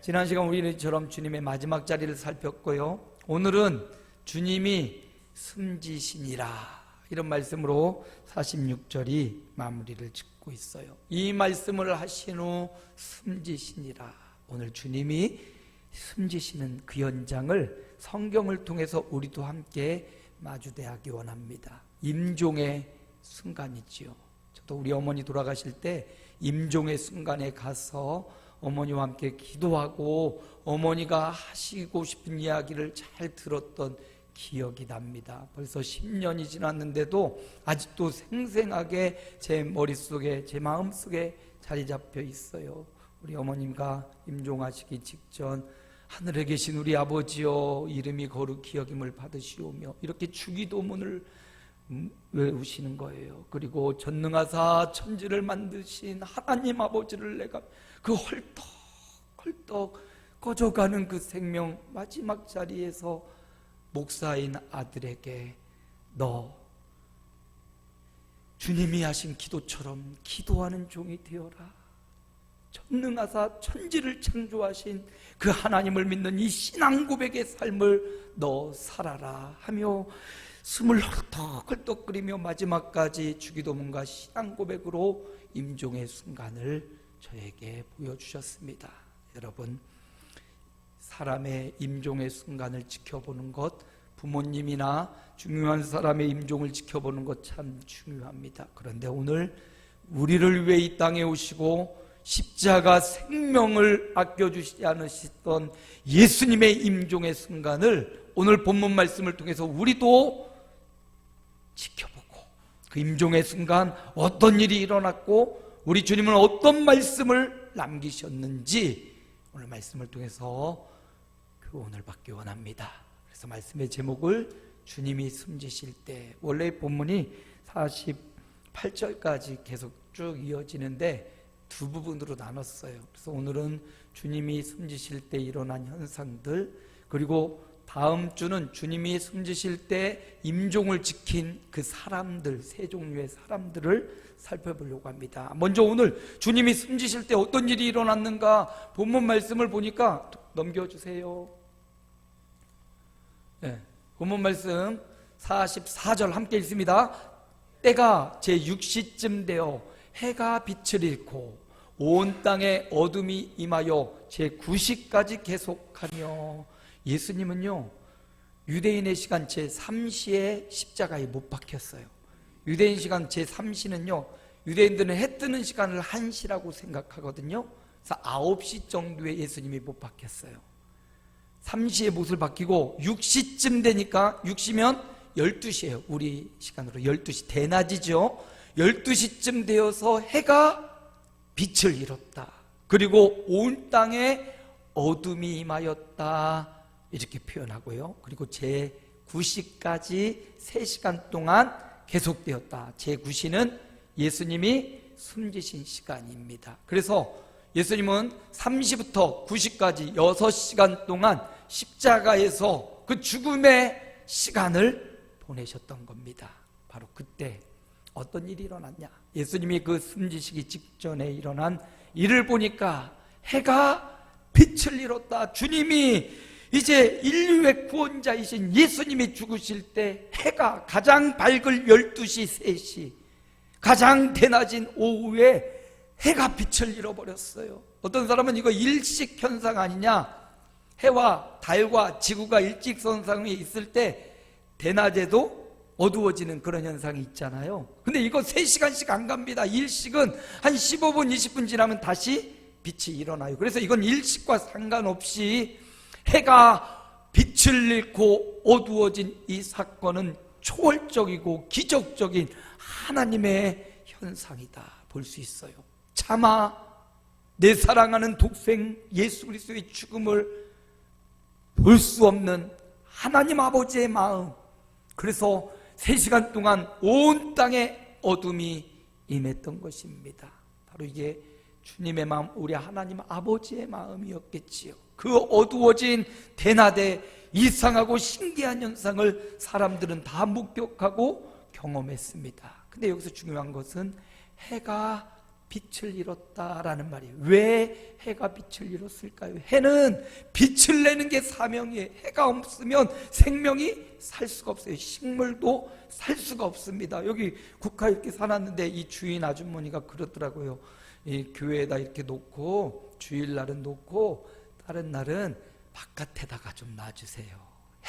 지난 시간 우리처럼 주님의 마지막 자리를 살폈고요. 오늘은 주님이 숨지시니라, 이런 말씀으로 46절이 마무리를 짓고 있어요. 이 말씀을 하신 후 숨지시니라. 오늘 주님이 숨지시는 그 현장을 성경을 통해서 우리도 함께 마주대하기 원합니다. 임종의 순간이지요. 저도 우리 어머니 돌아가실 때 임종의 순간에 가서 어머니와 함께 기도하고 어머니가 하시고 싶은 이야기를 잘 들었던 기억이 납니다. 벌써 10년이 지났는데도 아직도 생생하게 제 머릿속에, 제 마음속에 자리 잡혀 있어요. 우리 어머님과 임종하시기 직전 하늘에 계신 우리 아버지여, 이름이 거룩히 여김을 받으시오며, 이렇게 주기도문을 외우시는 거예요. 그리고 전능하사 천지를 만드신 하나님 아버지를 내가 그 헐떡헐떡 꺼져가는 그 생명 마지막 자리에서 목사인 아들에게 너 주님이 하신 기도처럼 기도하는 종이 되어라. 전능하사 천지를 창조하신 그 하나님을 믿는 이 신앙 고백의 삶을 너 살아라 하며 숨을 헐떡헐떡거리며 마지막까지 주기도문과 신앙 고백으로 임종의 순간을 저에게 보여주셨습니다. 여러분, 사람의 임종의 순간을 지켜보는 것, 부모님이나 중요한 사람의 임종을 지켜보는 것 참 중요합니다. 그런데 오늘 우리를 위해 이 땅에 오시고 십자가 생명을 아껴주시지 않으셨던 예수님의 임종의 순간을 오늘 본문 말씀을 통해서 우리도 지켜보고, 그 임종의 순간 어떤 일이 일어났고 우리 주님은 어떤 말씀을 남기셨는지 오늘 말씀을 통해서 교훈을 받기 원합니다. 그래서 말씀의 제목을 주님이 숨지실 때, 원래 본문이 48절까지 계속 쭉 이어지는데 두 부분으로 나눴어요. 그래서 오늘은 주님이 숨지실 때 일어난 현상들, 그리고 다음 주는 주님이 숨지실 때 임종을 지킨 그 사람들, 세 종류의 사람들을 살펴보려고 합니다. 먼저 오늘 주님이 숨지실 때 어떤 일이 일어났는가, 본문 말씀을 보니까 넘겨주세요. 네, 본문 말씀 44절 함께 읽습니다. 때가 제6시쯤 되어 해가 빛을 잃고 온 땅에 어둠이 임하여 제9시까지 계속하며, 예수님은요 유대인의 시간 제3시에 십자가에 못 박혔어요. 유대인 시간 제3시는요 유대인들은 해 뜨는 시간을 1시라고 생각하거든요. 그래서 9시 정도에 예수님이 못 박혔어요. 3시에 못을 박히고 6시쯤 되니까, 6시면 12시예요. 우리 시간으로 12시, 대낮이죠. 12시쯤 되어서 해가 빛을 잃었다. 그리고 온 땅에 어둠이 임하였다, 이렇게 표현하고요. 그리고 제9시까지 3시간 동안 계속되었다. 제9시는 예수님이 숨지신 시간입니다. 그래서 예수님은 3시부터 9시까지 6시간 동안 십자가에서 그 죽음의 시간을 보내셨던 겁니다. 바로 그때 어떤 일이 일어났냐, 예수님이 그 숨지시기 직전에 일어난 일을 보니까 해가 빛을 잃었다. 주님이 이제 인류의 구원자이신 예수님이 죽으실 때 해가 가장 밝을 12시, 3시, 가장 대낮인 오후에 해가 빛을 잃어버렸어요. 어떤 사람은 이거 일식 현상 아니냐, 해와 달과 지구가 일직선상에 있을 때 대낮에도 어두워지는 그런 현상이 있잖아요. 근데 이거 3시간씩 안 갑니다. 일식은 한 15분, 20분 지나면 다시 빛이 일어나요. 그래서 이건 일식과 상관없이 해가 빛을 잃고 어두워진 이 사건은 초월적이고 기적적인 하나님의 현상이다 볼 수 있어요. 차마 내 사랑하는 독생 예수 그리스도의 죽음을 볼 수 없는 하나님 아버지의 마음, 그래서 3시간 동안 온 땅에 어둠이 임했던 것입니다. 바로 이게 주님의 마음, 우리 하나님 아버지의 마음이었겠지요. 그 어두워진 대낮에 이상하고 신기한 현상을 사람들은 다 목격하고 경험했습니다. 근데 여기서 중요한 것은 해가 빛을 잃었다라는 말이에요. 왜 해가 빛을 잃었을까요? 해는 빛을 내는 게 사명이에요. 해가 없으면 생명이 살 수가 없어요. 식물도 살 수가 없습니다. 여기 국화 이렇게 사놨는데 이 주인 아주머니가 그러더라고요. 이 교회에다 이렇게 놓고 주일날은 놓고 다른 날은 바깥에다가 좀 놔주세요.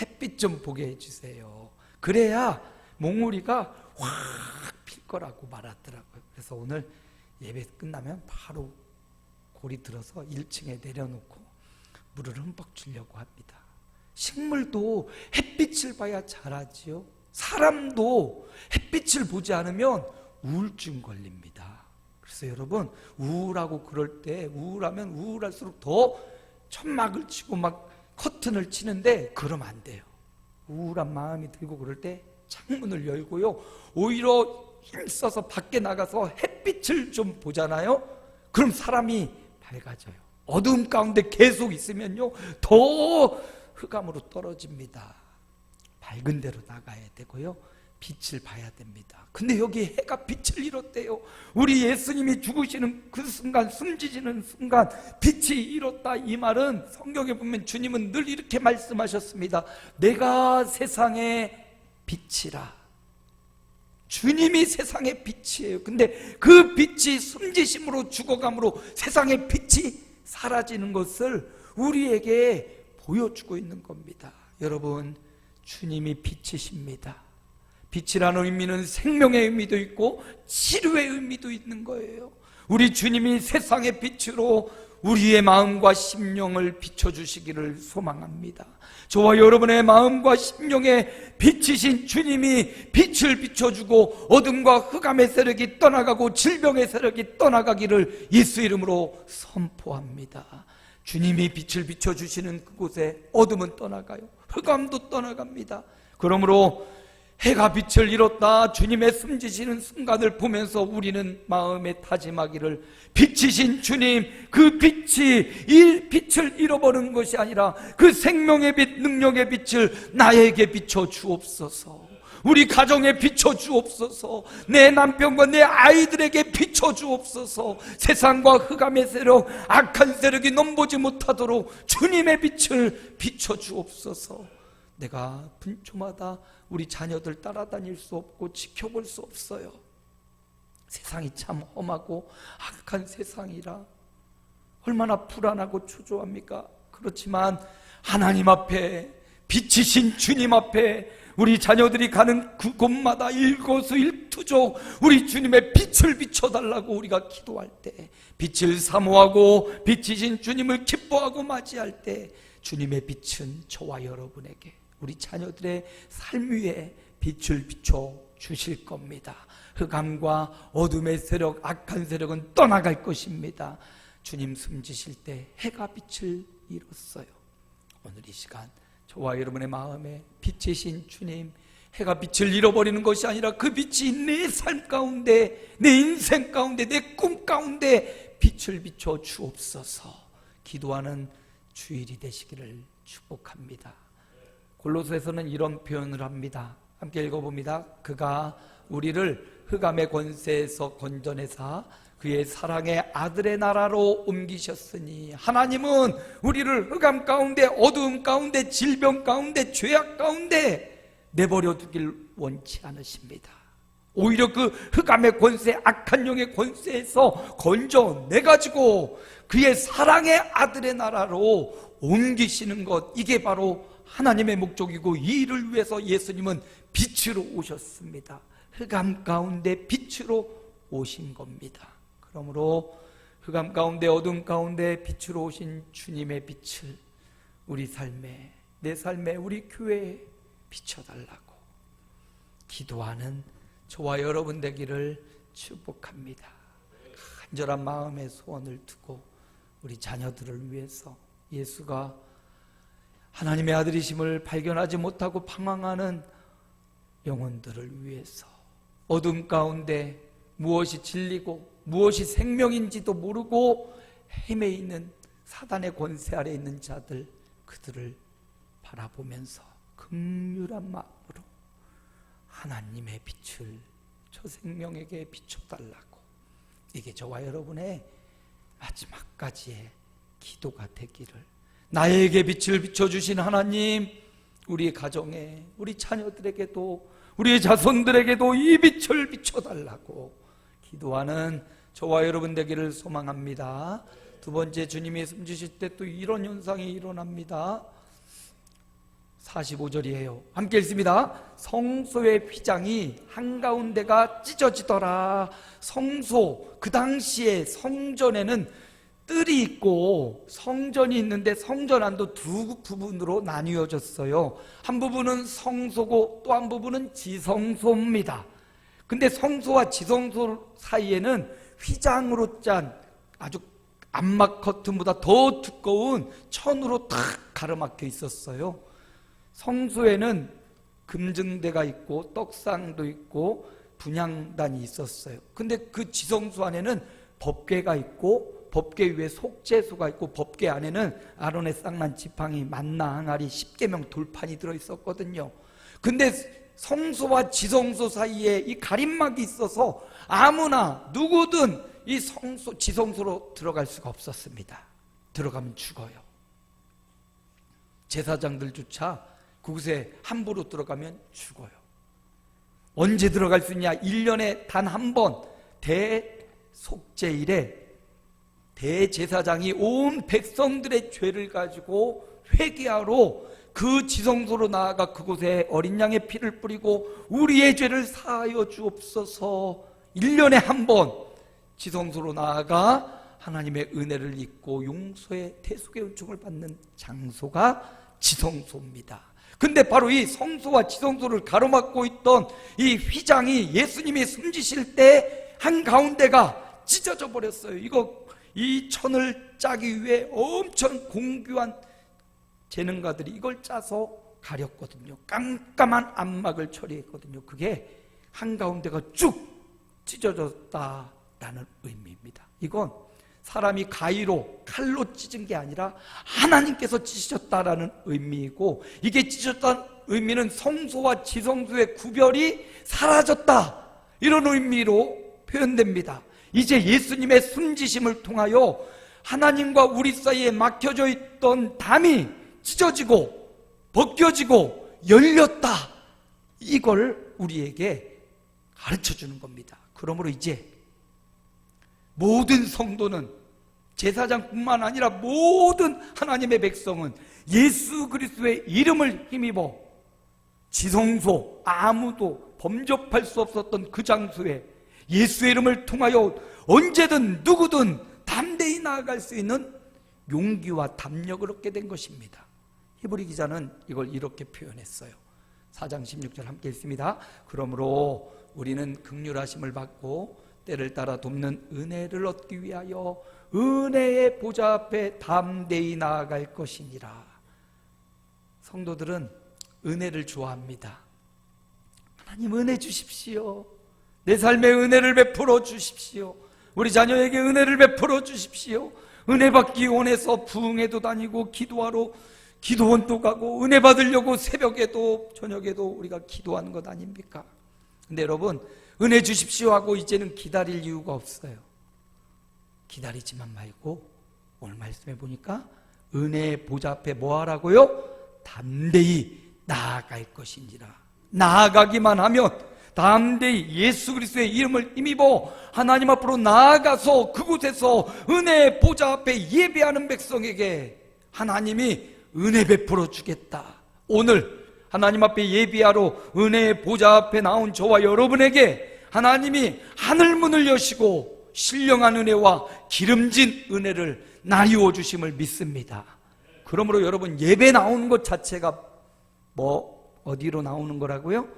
햇빛 좀 보게 해주세요. 그래야 몽우리가 확 필 거라고 말하더라고요. 그래서 오늘 예배 끝나면 바로 골이 들어서 1층에 내려놓고 물을 흠뻑 주려고 합니다. 식물도 햇빛을 봐야 자라지요. 사람도 햇빛을 보지 않으면 우울증 걸립니다. 그래서 여러분, 우울하고 그럴 때 우울하면 우울할수록 더 천막을 치고 막 커튼을 치는데 그러면 안 돼요. 우울한 마음이 들고 그럴 때 창문을 열고요, 오히려 힘써서 밖에 나가서 햇빛을 좀 보잖아요. 그럼 사람이 밝아져요. 어두움 가운데 계속 있으면요 더 흑암으로 떨어집니다. 밝은 데로 나가야 되고요, 빛을 봐야 됩니다. 근데 여기 해가 빛을 잃었대요. 우리 예수님이 죽으시는 그 순간, 숨지시는 순간 빛이 잃었다. 이 말은 성경에 보면 주님은 늘 이렇게 말씀하셨습니다. 내가 세상의 빛이라. 주님이 세상의 빛이에요. 근데 그 빛이 숨지심으로 죽어감으로 세상의 빛이 사라지는 것을 우리에게 보여주고 있는 겁니다. 여러분, 주님이 빛이십니다. 빛이라는 의미는 생명의 의미도 있고 치료의 의미도 있는 거예요. 우리 주님이 세상의 빛으로 우리의 마음과 심령을 비춰주시기를 소망합니다. 저와 여러분의 마음과 심령에 빛이신 주님이 빛을 비춰주고 어둠과 흑암의 세력이 떠나가고 질병의 세력이 떠나가기를 예수 이름으로 선포합니다. 주님이 빛을 비춰주시는 그곳에 어둠은 떠나가요, 흑암도 떠나갑니다. 그러므로 해가 빛을 잃었다, 주님의 숨지시는 순간을 보면서 우리는 마음에 다짐하기를, 빛이신 주님, 그 빛이 이 빛을 잃어버린 것이 아니라 그 생명의 빛, 능력의 빛을 나에게 비춰 주옵소서. 우리 가정에 비춰 주옵소서. 내 남편과 내 아이들에게 비춰 주옵소서. 세상과 흑암의 세력, 악한 세력이 넘보지 못하도록 주님의 빛을 비춰 주옵소서. 내가 분초마다 우리 자녀들 따라다닐 수 없고 지켜볼 수 없어요. 세상이 참 험하고 악한 세상이라 얼마나 불안하고 초조합니까? 그렇지만 하나님 앞에, 빛이신 주님 앞에 우리 자녀들이 가는 그곳마다 일거수일투족 우리 주님의 빛을 비춰달라고 우리가 기도할 때, 빛을 사모하고 빛이신 주님을 기뻐하고 맞이할 때 주님의 빛은 저와 여러분에게, 우리 자녀들의 삶 위에 빛을 비춰 주실 겁니다. 흑암과 어둠의 세력, 악한 세력은 떠나갈 것입니다. 주님 숨지실 때 해가 빛을 잃었어요. 오늘 이 시간 저와 여러분의 마음에 빛이신 주님, 해가 빛을 잃어버리는 것이 아니라 그 빛이 내 삶 가운데, 내 인생 가운데, 내 꿈 가운데 빛을 비춰 주옵소서 기도하는 주일이 되시기를 축복합니다. 골로새서는 이런 표현을 합니다. 함께 읽어봅니다. 그가 우리를 흑암의 권세에서 건져내사 그의 사랑의 아들의 나라로 옮기셨으니, 하나님은 우리를 흑암 가운데, 어두움 가운데, 질병 가운데, 죄악 가운데 내버려 두길 원치 않으십니다. 오히려 그 흑암의 권세, 악한 영의 권세에서 건져내가지고 그의 사랑의 아들의 나라로 옮기시는 것, 이게 바로 하나님의 목적이고, 이 일을 위해서 예수님은 빛으로 오셨습니다. 흑암 가운데 빛으로 오신 겁니다. 그러므로 흑암 가운데, 어둠 가운데 빛으로 오신 주님의 빛을 우리 삶에, 내 삶에, 우리 교회에 비춰달라고 기도하는 저와 여러분 되기를 축복합니다. 간절한 마음의 소원을 두고 우리 자녀들을 위해서, 예수가 하나님의 아들이심을 발견하지 못하고 방황하는 영혼들을 위해서, 어둠 가운데 무엇이 진리고 무엇이 생명인지도 모르고 헤매 있는 사단의 권세 아래 있는 자들, 그들을 바라보면서 긍휼한 마음으로 하나님의 빛을 저 생명에게 비춰달라고 이게 저와 여러분의 마지막까지의 기도가 되기를. 나에게 빛을 비춰주신 하나님, 우리 가정에, 우리 자녀들에게도, 우리의 자손들에게도 이 빛을 비춰달라고 기도하는 저와 여러분 되기를 소망합니다. 두 번째, 주님이 숨지실 때 또 이런 현상이 일어납니다. 45절이에요. 함께 읽습니다. 성소의 휘장이 한가운데가 찢어지더라. 성소, 그 당시에 성전에는 뜰이 있고 성전이 있는데 성전 안도 두 부분으로 나뉘어졌어요. 한 부분은 성소고 또 한 부분은 지성소입니다. 근데 성소와 지성소 사이에는 휘장으로 짠 아주 암막 커튼보다 더 두꺼운 천으로 탁 가로막혀 있었어요. 성소에는 금증대가 있고 떡상도 있고 분향단이 있었어요. 근데 그 지성소 안에는 법궤가 있고 법궤 위에 속죄소가 있고 법궤 안에는 아론의 쌍난 지팡이, 만나 항아리, 십계명 돌판이 들어있었거든요. 근데 성소와 지성소 사이에 이 가림막이 있어서 아무나 누구든 이 성소, 지성소로 들어갈 수가 없었습니다. 들어가면 죽어요. 제사장들조차 그곳에 함부로 들어가면 죽어요. 언제 들어갈 수 있냐? 1년에 단 한 번 대속죄일에 대제사장이 온 백성들의 죄를 가지고 회개하러 그 지성소로 나아가 그곳에 어린 양의 피를 뿌리고 우리의 죄를 사하여 주옵소서. 1년에 한 번 지성소로 나아가 하나님의 은혜를 입고 용서의 대속의 은총을 받는 장소가 지성소입니다. 근데 바로 이 성소와 지성소를 가로막고 있던 이 휘장이 예수님이 숨지실 때 한가운데가 찢어져 버렸어요. 이 천을 짜기 위해 엄청 공규한 재능가들이 이걸 짜서 가렸거든요. 깜깜한 암막을 처리했거든요. 그게 한가운데가 쭉 찢어졌다라는 의미입니다. 이건 사람이 가위로 칼로 찢은 게 아니라 하나님께서 찢으셨다라는 의미이고, 이게 찢어졌다는 의미는 성소와 지성소의 구별이 사라졌다, 이런 의미로 표현됩니다. 이제 예수님의 숨지심을 통하여 하나님과 우리 사이에 막혀져 있던 담이 찢어지고 벗겨지고 열렸다, 이걸 우리에게 가르쳐주는 겁니다. 그러므로 이제 모든 성도는, 제사장뿐만 아니라 모든 하나님의 백성은 예수 그리스도의 이름을 힘입어 지성소, 아무도 범접할 수 없었던 그 장소에 예수의 이름을 통하여 언제든 누구든 담대히 나아갈 수 있는 용기와 담력을 얻게 된 것입니다. 히브리 기자는 이걸 이렇게 표현했어요. 4장 16절 함께 읽습니다. 그러므로 우리는 긍휼하심을 받고 때를 따라 돕는 은혜를 얻기 위하여 은혜의 보좌 앞에 담대히 나아갈 것이니라. 성도들은 은혜를 좋아합니다. 하나님 은혜 주십시오. 내 삶에 은혜를 베풀어 주십시오. 우리 자녀에게 은혜를 베풀어 주십시오. 은혜 받기 원해서 부흥회도 다니고 기도하러 기도원도 가고 은혜 받으려고 새벽에도 저녁에도 우리가 기도하는 것 아닙니까? 근데 여러분, 은혜 주십시오 하고 이제는 기다릴 이유가 없어요. 기다리지만 말고 오늘 말씀해 보니까 은혜의 보좌 앞에 뭐 하라고요? 담대히 나아갈 것이니라. 나아가기만 하면 담대히 예수 그리스도의 이름을 힘입어 하나님 앞으로 나아가서 그곳에서 은혜의 보좌 앞에 예배하는 백성에게 하나님이 은혜 베풀어 주겠다. 오늘 하나님 앞에 예비하러 은혜의 보좌 앞에 나온 저와 여러분에게 하나님이 하늘문을 여시고 신령한 은혜와 기름진 은혜를 나뉘어 주심을 믿습니다. 그러므로 여러분, 예배 나오는 것 자체가 어디로 나오는 거라고요?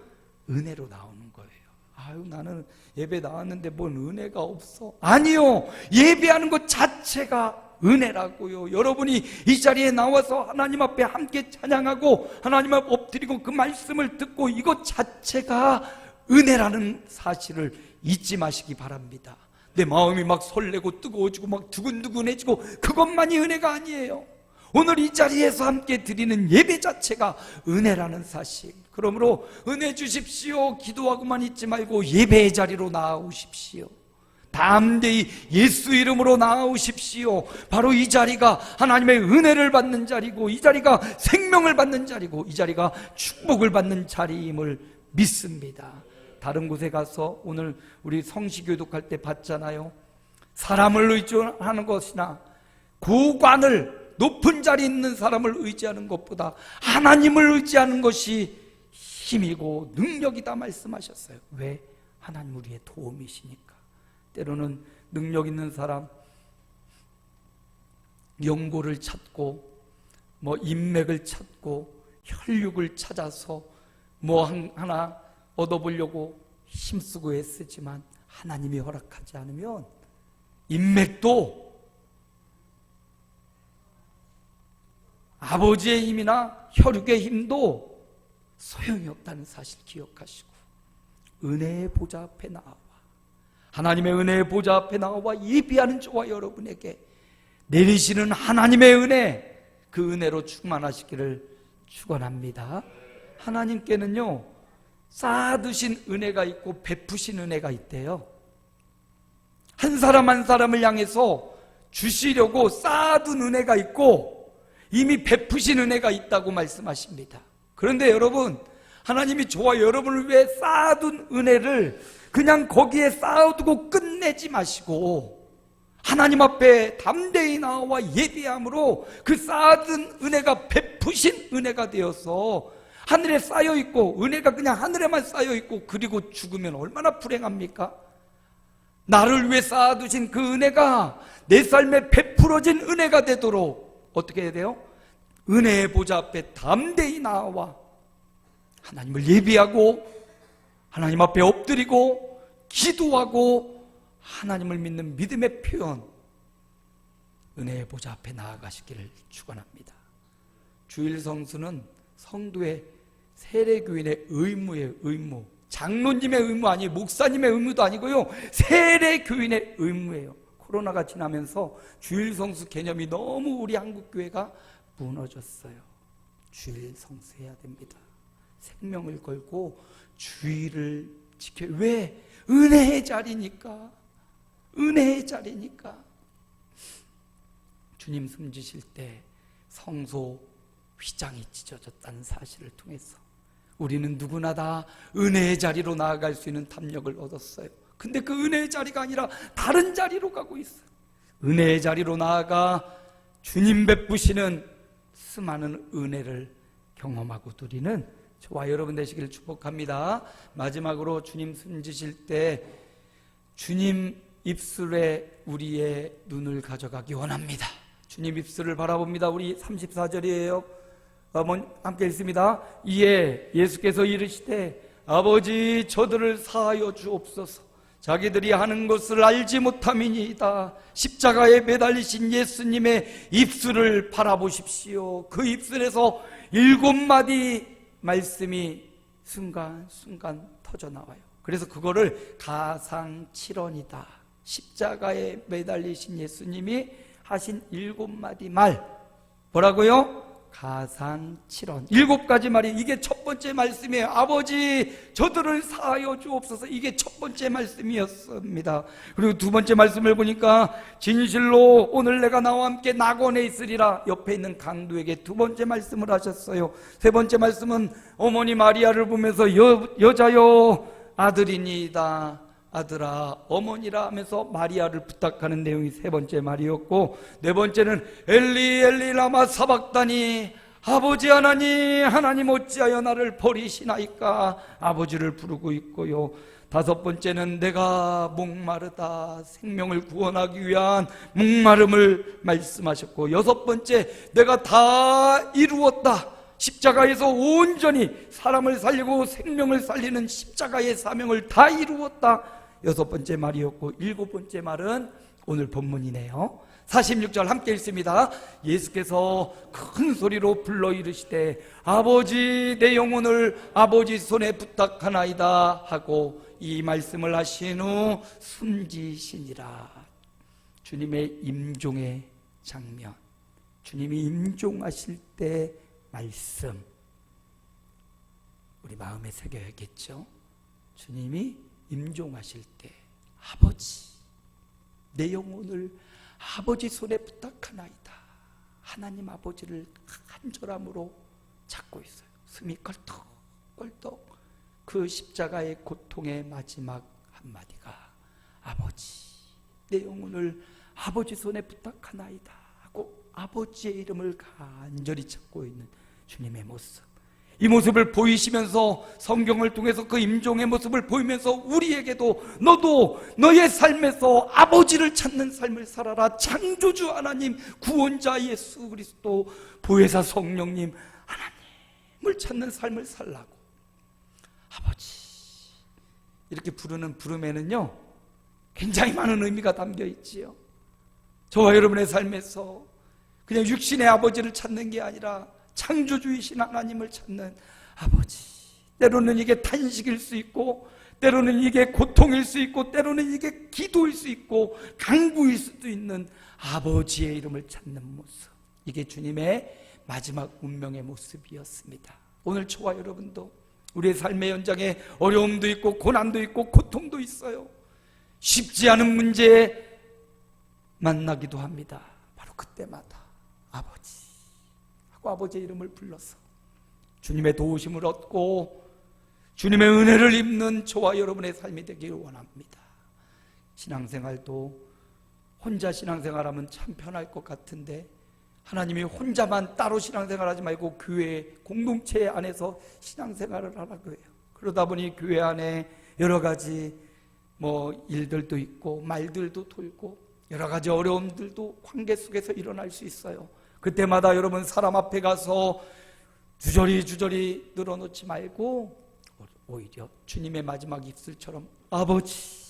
은혜로 나오는 거예요. 아유, 나는 예배 나왔는데 뭔 은혜가 없어. 아니요, 예배하는 것 자체가 은혜라고요. 여러분이 이 자리에 나와서 하나님 앞에 함께 찬양하고 하나님 앞에 엎드리고 그 말씀을 듣고 이것 자체가 은혜라는 사실을 잊지 마시기 바랍니다. 내 마음이 막 설레고 뜨거워지고 막 두근두근해지고 그것만이 은혜가 아니에요. 오늘 이 자리에서 함께 드리는 예배 자체가 은혜라는 사실. 그러므로 은혜 주십시오 기도하고만 있지 말고 예배의 자리로 나아오십시오. 담대히 예수 이름으로 나아오십시오. 바로 이 자리가 하나님의 은혜를 받는 자리고, 이 자리가 생명을 받는 자리고, 이 자리가 축복을 받는 자리임을 믿습니다. 다른 곳에 가서 오늘 우리 성시교독할 때 봤잖아요. 사람을 의존하는 것이나 고관을, 높은 자리에 있는 사람을 의지하는 것보다 하나님을 의지하는 것이 힘이고 능력이다 말씀하셨어요. 왜? 하나님 우리의 도움이시니까. 때로는 능력 있는 사람, 연고를 찾고 인맥을 찾고 혈육을 찾아서 하나 얻어보려고 힘쓰고 애쓰지만 하나님이 허락하지 않으면 인맥도 아버지의 힘이나 혈육의 힘도 소용이 없다는 사실 기억하시고, 은혜의 보좌 앞에 나와, 하나님의 은혜의 보좌 앞에 나와 예비하는 저와 여러분에게 내리시는 하나님의 은혜, 그 은혜로 충만하시기를 축원합니다. 하나님께는요, 쌓아두신 은혜가 있고 베푸신 은혜가 있대요. 한 사람 한 사람을 향해서 주시려고 쌓아둔 은혜가 있고 이미 베푸신 은혜가 있다고 말씀하십니다. 그런데 여러분, 하나님이 저와 여러분을 위해 쌓아둔 은혜를 그냥 거기에 쌓아두고 끝내지 마시고 하나님 앞에 담대히 나와 예비함으로 그 쌓아둔 은혜가 베푸신 은혜가 되어서 하늘에 쌓여있고, 은혜가 그냥 하늘에만 쌓여있고 그리고 죽으면 얼마나 불행합니까? 나를 위해 쌓아두신 그 은혜가 내 삶에 베풀어진 은혜가 되도록 어떻게 해야 돼요? 은혜의 보좌 앞에 담대히 나와 하나님을 예비하고 하나님 앞에 엎드리고 기도하고 하나님을 믿는 믿음의 표현, 은혜의 보좌 앞에 나아가시기를 축원합니다. 주일 성수는 성도의 세례교인의 의무예요. 의무. 장로님의 의무 아니에요. 목사님의 의무도 아니고요, 세례교인의 의무예요. 코로나가 지나면서 주일 성수 개념이 너무 우리 한국교회가 무너졌어요. 주일 성수해야 됩니다. 생명을 걸고 주일을 지켜요. 왜? 은혜의 자리니까. 은혜의 자리니까. 주님 숨지실 때 성소 휘장이 찢어졌다는 사실을 통해서 우리는 누구나 다 은혜의 자리로 나아갈 수 있는 담력을 얻었어요. 근데 그 은혜의 자리가 아니라 다른 자리로 가고 있어요. 은혜의 자리로 나아가 주님 베푸시는 수많은 은혜를 경험하고 누리는 저와 여러분 되시기를 축복합니다. 마지막으로 주님 숨지실 때 주님 입술에 우리의 눈을 가져가기 원합니다. 주님 입술을 바라봅니다. 우리 34절이에요. 함께 읽습니다. 이에 예수께서 이르시되 아버지 저들을 사하여 주옵소서. 자기들이 하는 것을 알지 못함이니이다. 십자가에 매달리신 예수님의 입술을 바라보십시오. 그 입술에서 7마디 말씀이 순간순간 터져나와요. 그래서 그거를 가상칠언이다. 십자가에 매달리신 예수님이 하신 7마디 말, 뭐라고요? 가상칠언. 7가지 말이, 이게 첫 번째 말씀이에요. 아버지 저들을 사하여 주옵소서. 이게 첫 번째 말씀이었습니다. 그리고 두 번째 말씀을 보니까 진실로 오늘 내가 나와 함께 낙원에 있으리라. 옆에 있는 강도에게 두 번째 말씀을 하셨어요. 세 번째 말씀은 어머니 마리아를 보면서 여자여 아들이니이다. 아들아 어머니라 하면서 마리아를 부탁하는 내용이 세 번째 말이었고, 네 번째는 엘리 엘리 라마 사박다니, 아버지 하나님 어찌하여 나를 버리시나이까, 아버지를 부르고 있고요. 다섯 번째는 내가 목마르다, 생명을 구원하기 위한 목마름을 말씀하셨고, 여섯 번째 내가 다 이루었다, 십자가에서 온전히 사람을 살리고 생명을 살리는 십자가의 사명을 다 이루었다, 여섯 번째 말이었고, 일곱 번째 말은 오늘 본문이네요. 46절 함께 읽습니다. 예수께서 큰 소리로 불러 이르시되 아버지 내 영혼을 아버지 손에 부탁하나이다 하고 이 말씀을 하신 후 숨지시니라. 주님의 임종의 장면, 주님이 임종하실 때 말씀, 우리 마음에 새겨야겠죠. 주님이 임종하실 때 아버지, 내 영혼을 아버지 손에 부탁하나이다. 하나님 아버지를 간절함으로 찾고 있어요. 숨이 껄떡껄떡. 그 십자가의 고통의 마지막 한마디가 아버지, 내 영혼을 아버지 손에 부탁하나이다 하고 아버지의 이름을 간절히 찾고 있는 주님의 모습, 이 모습을 보이시면서 성경을 통해서 그 임종의 모습을 보이면서 우리에게도 너도 너의 삶에서 아버지를 찾는 삶을 살아라. 창조주 하나님, 구원자 예수 그리스도, 보혜사 성령님 하나님을 찾는 삶을 살라고. 아버지 이렇게 부르는 부름에는요 굉장히 많은 의미가 담겨 있지요. 저와 여러분의 삶에서 그냥 육신의 아버지를 찾는 게 아니라 창조주이신 하나님을 찾는 아버지, 때로는 이게 탄식일 수 있고, 때로는 이게 고통일 수 있고, 때로는 이게 기도일 수 있고 간구일 수도 있는 아버지의 이름을 찾는 모습, 이게 주님의 마지막 운명의 모습이었습니다. 오늘 저와 여러분도 우리의 삶의 현장에 어려움도 있고 고난도 있고 고통도 있어요. 쉽지 않은 문제에 만나기도 합니다. 바로 그때마다 아버지 하고 아버지의 이름을 불러서 주님의 도우심을 얻고 주님의 은혜를 입는 저와 여러분의 삶이 되기를 원합니다. 신앙생활도 혼자 신앙생활하면 참 편할 것 같은데 하나님이 혼자만 따로 신앙생활하지 말고 교회 공동체 안에서 신앙생활을 하라고 해요. 그러다 보니 교회 안에 여러 가지 일들도 있고 말들도 돌고 여러 가지 어려움들도 관계 속에서 일어날 수 있어요. 그때마다 여러분 사람 앞에 가서 주저리 늘어놓지 말고 오히려 주님의 마지막 입술처럼 아버지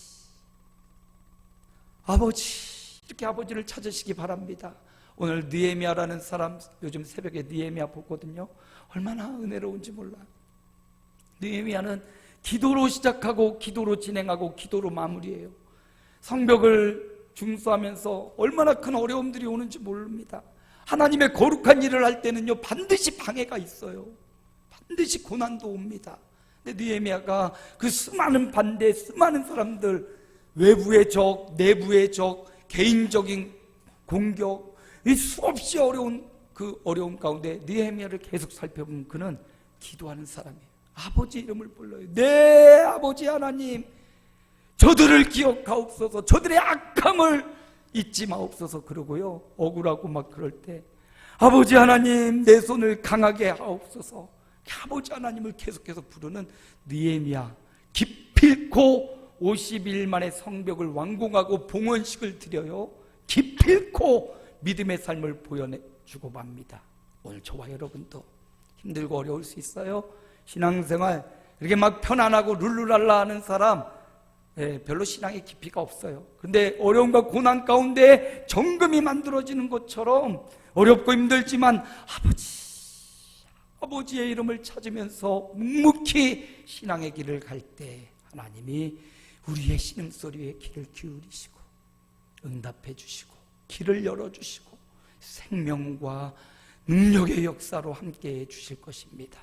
이렇게 아버지를 찾으시기 바랍니다. 오늘 느헤미야라는 사람, 요즘 새벽에 느헤미야 보거든요. 얼마나 은혜로운지 몰라요. 느헤미야는 기도로 시작하고 기도로 진행하고 기도로 마무리해요. 성벽을 중수하면서 얼마나 큰 어려움들이 오는지 모릅니다. 하나님의 거룩한 일을 할 때는요 반드시 방해가 있어요. 반드시 고난도 옵니다. 근데 느헤미야가 그 수많은 반대, 수많은 사람들, 외부의 적, 내부의 적, 개인적인 공격, 이 수없이 어려운 그 어려움 가운데 느헤미야를 계속 살펴보면 그는 기도하는 사람이에요. 아버지 이름을 불러요. 네 아버지 하나님, 저들을 기억하옵소서, 저들의 악함을 잊지 마옵소서 그러고요, 억울하고 막 그럴 때 아버지 하나님 내 손을 강하게 하옵소서, 아버지 하나님을 계속해서 부르는 느헤미야. 기필코 50일 만에 성벽을 완공하고 봉헌식을 드려요. 기필코 믿음의 삶을 보여주고 맙니다. 오늘 저와 여러분도 힘들고 어려울 수 있어요. 신앙생활 이렇게 막 편안하고 룰루랄라 하는 사람 별로 신앙의 깊이가 없어요. 그런데 어려움과 고난 가운데 정금이 만들어지는 것처럼 어렵고 힘들지만 아버지의 이름을 찾으면서 묵묵히 신앙의 길을 갈 때 하나님이 우리의 신음소리에 귀를 기울이시고 응답해 주시고 길을 열어주시고 생명과 능력의 역사로 함께해 주실 것입니다.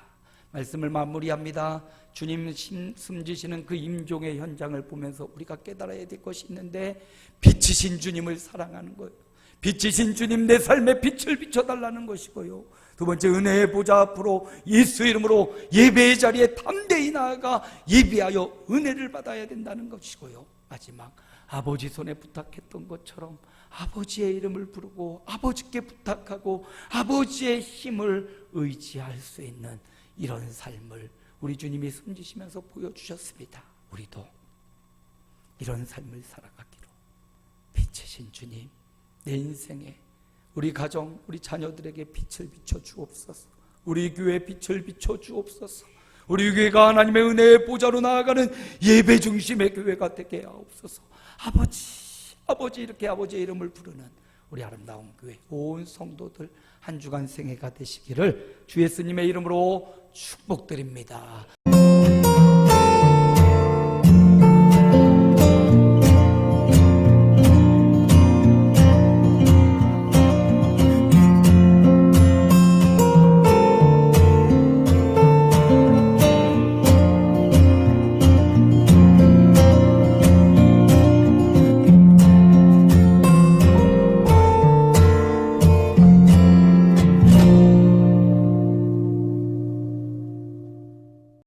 말씀을 마무리합니다. 주님 숨지시는 그 임종의 현장을 보면서 우리가 깨달아야 될 것이 있는데, 빛이신 주님을 사랑하는 거예요. 빛이신 주님, 내 삶에 빛을 비춰달라는 것이고요. 두 번째, 은혜의 보좌 앞으로 예수 이름으로 예배의 자리에 담대히 나아가 예비하여 은혜를 받아야 된다는 것이고요. 마지막, 아버지 손에 부탁했던 것처럼 아버지의 이름을 부르고 아버지께 부탁하고 아버지의 힘을 의지할 수 있는 이런 삶을 우리 주님이 숨지시면서 보여주셨습니다. 우리도 이런 삶을 살아가기로, 빛이신 주님, 내 인생에 우리 가정, 우리 자녀들에게 빛을 비춰 주옵소서. 우리 교회에 빛을 비춰 주옵소서. 우리 교회가 하나님의 은혜의 보좌로 나아가는 예배 중심의 교회가 되게 하옵소서. 아버지 이렇게 아버지의 이름을 부르는 우리 아름다운 교회 온 성도들 한 주간 생애가 되시기를 주 예수님의 이름으로 축복드립니다.